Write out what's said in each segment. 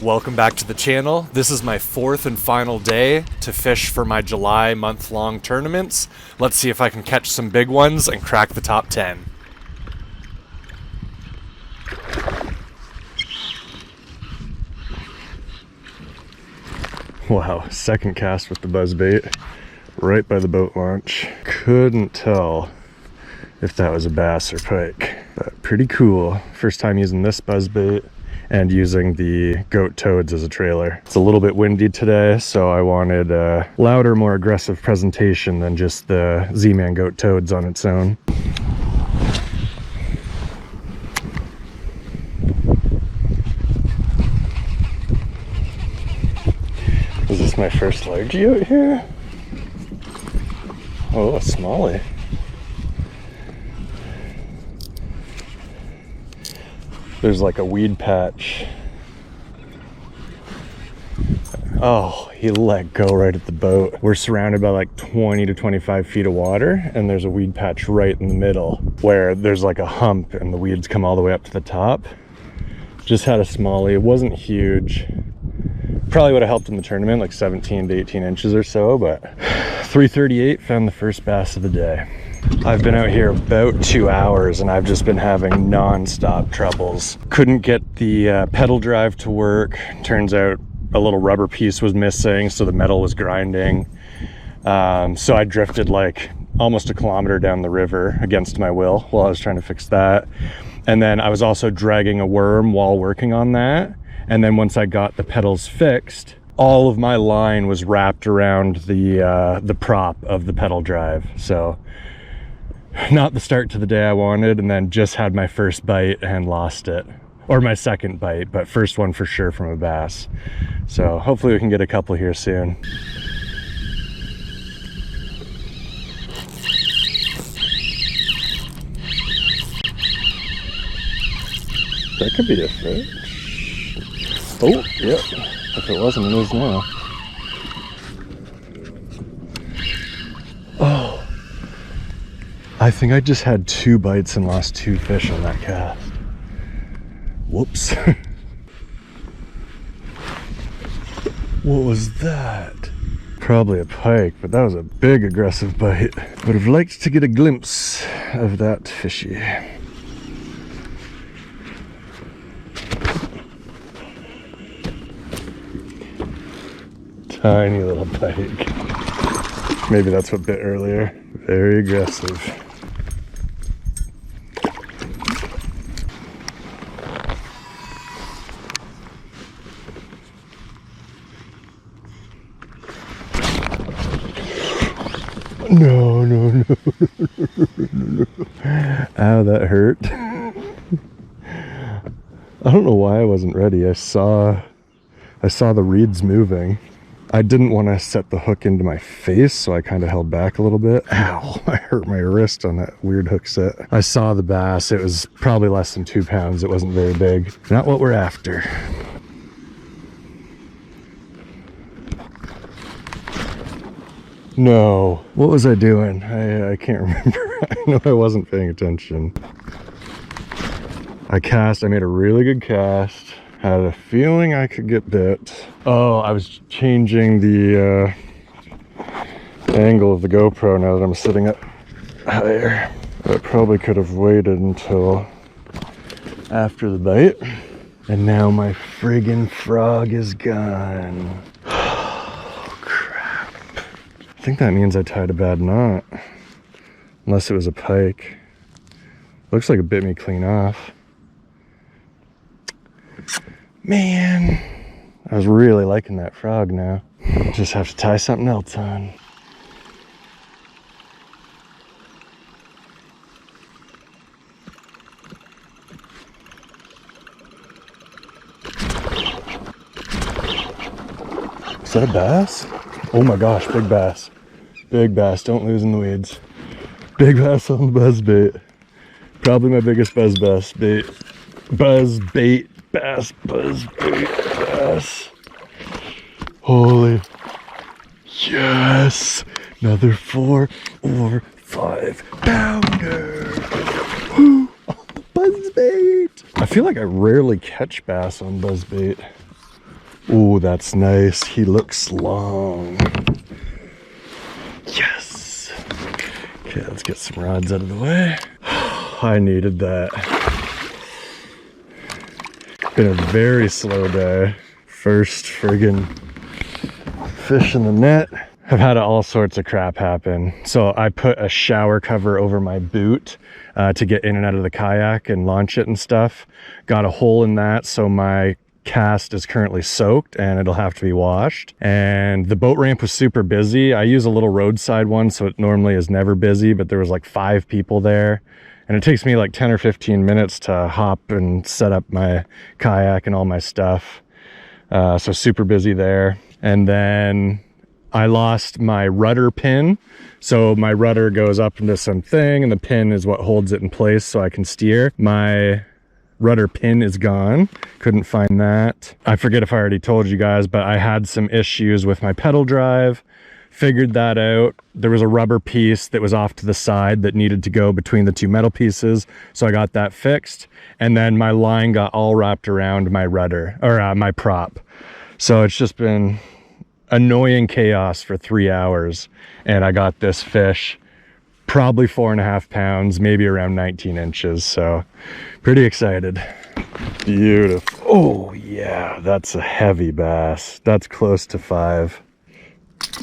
Welcome back to the channel. This is my fourth and final day to fish for my July month-long tournaments. Let's see if I can catch some big ones and crack the top 10. Wow, second cast with the buzzbait right by the boat launch. Couldn't tell if that was a bass or pike, but pretty cool. First time using this buzzbait and using the goat toads as a trailer. It's a little bit windy today, so I wanted a louder, more aggressive presentation than just the Z-Man goat toads on its own. Is this my first largie out here? Oh, a smallie. There's like a weed patch. Oh, he let go right at the boat. We're surrounded by like 20 to 25 feet of water, and there's a weed patch right in the middle where there's like a hump and the weeds come all the way up to the top. Just had a smallie. It wasn't huge. Probably would have helped in the tournament, like 17 to 18 inches or so, but 338, found the first bass of the day. I've been out here about 2 hours and I've just been having non-stop troubles. Couldn't get the pedal drive to work. Turns out a little rubber piece was missing, so the metal was grinding. So I drifted like almost a kilometer down the river against my will while I was trying to fix that. And then I was also dragging a worm while working on that. And then once I got the pedals fixed, all of my line was wrapped around the prop of the pedal drive. So not the start to the day I wanted, and then just had my first bite and lost it. Or my second bite, but first one for sure from a bass. So hopefully we can get a couple here soon. That could be a fish. Oh, yep. If it wasn't, it is now. Oh. I think I just had 2 bites and lost 2 fish on that cast. Whoops. What was that? Probably a pike, but that was a big aggressive bite. Would have liked to get a glimpse of that fishy. Tiny little pike. Maybe that's what bit earlier. Very aggressive. No. Ow, that hurt. I don't know why I wasn't ready. I saw the reeds moving. I didn't want to set the hook into my face, so I kind of held back a little bit. Ow, I hurt my wrist on that weird hook set. I saw the bass. It was probably less than 2 pounds. It wasn't very big. Not what we're after. No. What was I doing? I can't remember. I know I wasn't paying attention. I made a really good cast. Had a feeling I could get bit. Oh, I was changing the angle of the GoPro now that I'm sitting up higher. I probably could have waited until after the bite. And now my friggin' frog is gone. Oh, crap. I think that means I tied a bad knot. Unless it was a pike. Looks like it bit me clean off. Man, I was really liking that frog now. Just have to tie something else on. Is that a bass? Oh my gosh, big bass. Big bass, don't lose in the weeds. Big bass on the buzzbait. Probably my biggest buzz bait. Buzzbait. Bass, buzzbait, bass. Holy, yes, another 4 or 5 pounder. Woo, on the buzzbait. I feel like I rarely catch bass on buzzbait. Ooh, that's nice. He looks long. Yes. Okay, let's get some rods out of the way. I needed that. Been a very slow day. First friggin' fish in the net. I've had all sorts of crap happen. So I put a shower cover over my boot to get in and out of the kayak and launch it and stuff. Got a hole in that, so my cast is currently soaked and it'll have to be washed. And the boat ramp was super busy. I use a little roadside one, so it normally is never busy, but there was like 5 people there. And it takes me like 10 or 15 minutes to hop and set up my kayak and all my stuff. So super busy there. And then I lost my rudder pin. So my rudder goes up into something and the pin is what holds it in place so I can steer. My rudder pin is gone. Couldn't find that. I forget if I already told you guys, but I had some issues with my pedal drive. Figured that out. There was a rubber piece that was off to the side that needed to go between the 2 metal pieces. So I got that fixed. And then my line got all wrapped around my rudder, or my prop. So it's just been annoying chaos for 3 hours. And I got this fish, probably 4.5 pounds, maybe around 19 inches. So pretty excited. Beautiful. Oh yeah, that's a heavy bass. That's close to 5.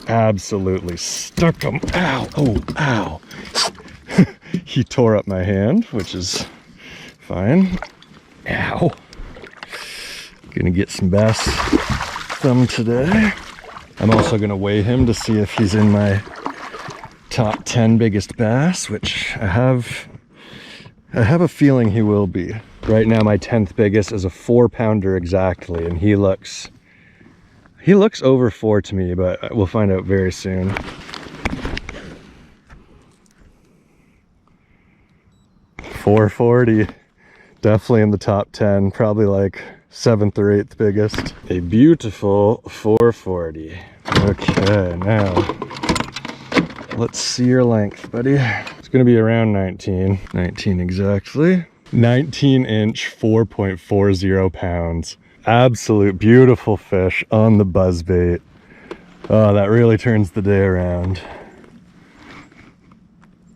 Absolutely stuck him. Ow, oh, ow. He tore up my hand, which is fine. Ow. Gonna get some bass thumb today. I'm also gonna weigh him to see if he's in my top 10 biggest bass, which I have a feeling he will be. Right now my 10th biggest is a 4-pounder exactly, and he looks over 4 to me, but we'll find out very soon. $4.40, definitely in the top 10, probably like 7th or 8th biggest. A beautiful $4.40. Okay, now let's see your length, buddy. It's gonna be around 19 exactly. 19-inch, 4.40 pounds. Absolute beautiful fish on the buzzbait. Oh, that really turns the day around.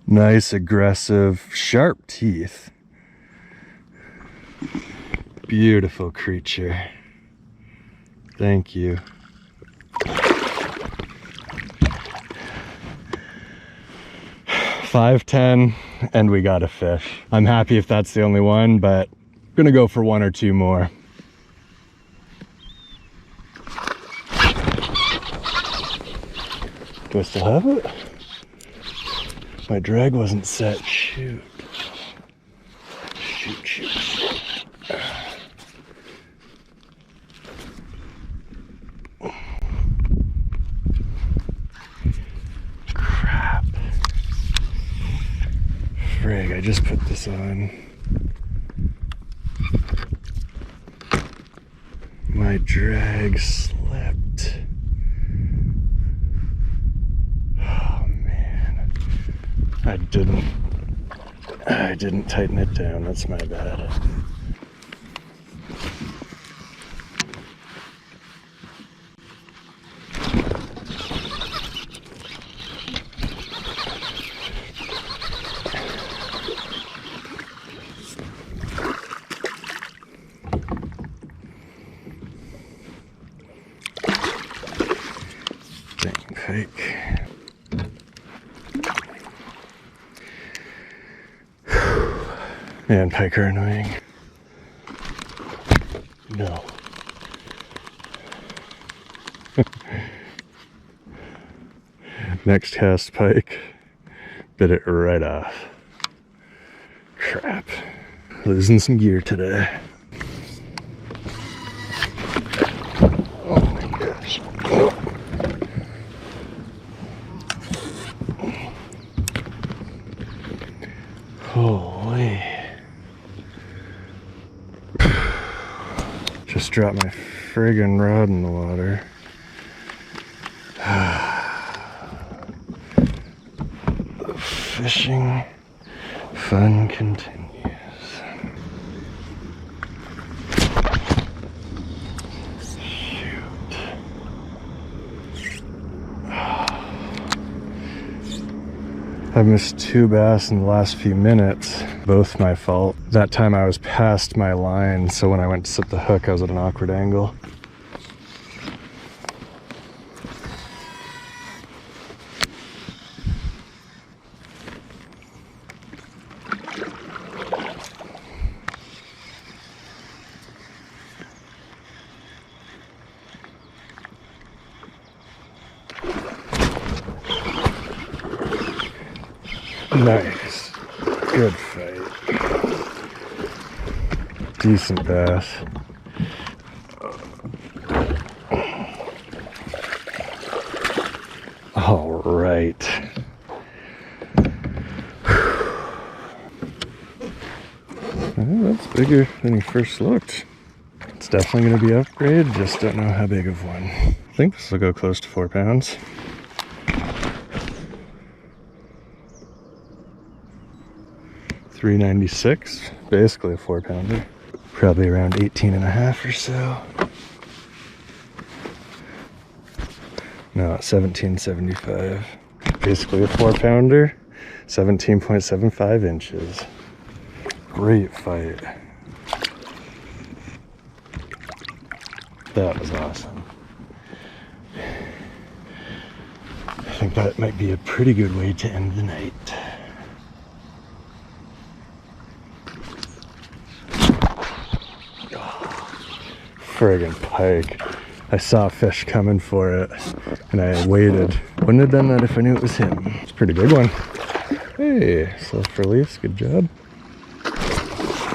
Nice, aggressive, sharp teeth. Beautiful creature. Thank you. $5.10 and we got a fish. I'm happy if that's the only one, but I'm gonna go for 1 or 2 more. Do I still have it? My drag wasn't set. Shoot. Shoot. Crap. Frig, I just put this on. My drag slipped. I didn't tighten it down. That's my bad. Dang pike. Man, pike are annoying. No. Next cast pike. Bit it right off. Crap. Losing some gear today. Oh my gosh. Holy. Just dropped my friggin' rod in the water. The fishing fun continues. Shoot. I missed 2 bass in the last few minutes, both my fault. That time I was past my line, so when I went to set the hook, I was at an awkward angle. Nice. Good fight. Decent bass. All right. That's bigger than he first looked. It's definitely going to be upgrade, just don't know how big of one. I think this will go close to 4 pounds. $3.96, basically a 4-pounder. Probably around 18 and a half or so. No, 17.75. Basically a 4-pounder, 17.75 inches. Great fight. That was awesome. I think that might be a pretty good way to end the night. Friggin' pike. I saw a fish coming for it and I waited. Wouldn't have done that if I knew it was him. It's a pretty big one. Hey, self-release, good job.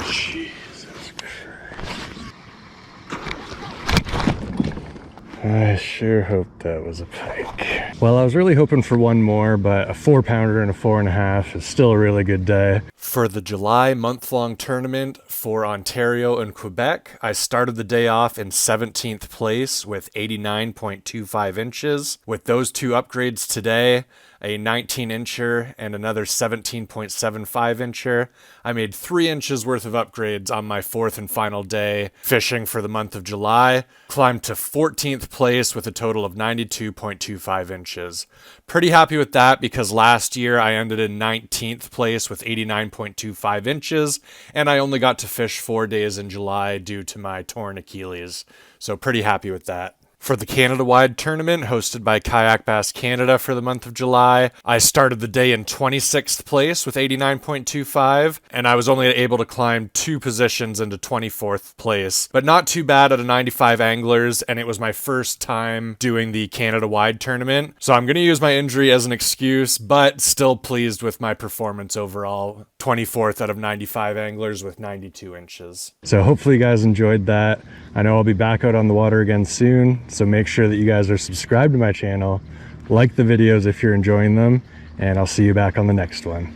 Jesus Christ. I sure hope that was a pike. Well, I was really hoping for one more, but a 4-pounder and a 4.5 is still a really good day. For the July month-long tournament for Ontario and Quebec, I started the day off in 17th place with 89.25 inches. With those 2 upgrades today, a 19-incher and another 17.75-incher, I made 3 inches worth of upgrades on my 4th and final day fishing for the month of July. Climbed to 14th place with a total of 92.25 inches. Pretty happy with that because last year I ended in 19th place with 89.25 inches, and I only got to fish 4 days in July due to my torn Achilles. So pretty happy with that. For the Canada-wide tournament hosted by Kayak Bass Canada for the month of July, I started the day in 26th place with 89.25, and I was only able to climb 2 positions into 24th place, but not too bad out of 95 anglers, and it was my first time doing the Canada-wide tournament, so I'm going to use my injury as an excuse, but still pleased with my performance overall. 24th out of 95 anglers with 92 inches. So hopefully you guys enjoyed that. I know I'll be back out on the water again soon, so make sure that you guys are subscribed to my channel, like the videos if you're enjoying them, and I'll see you back on the next one.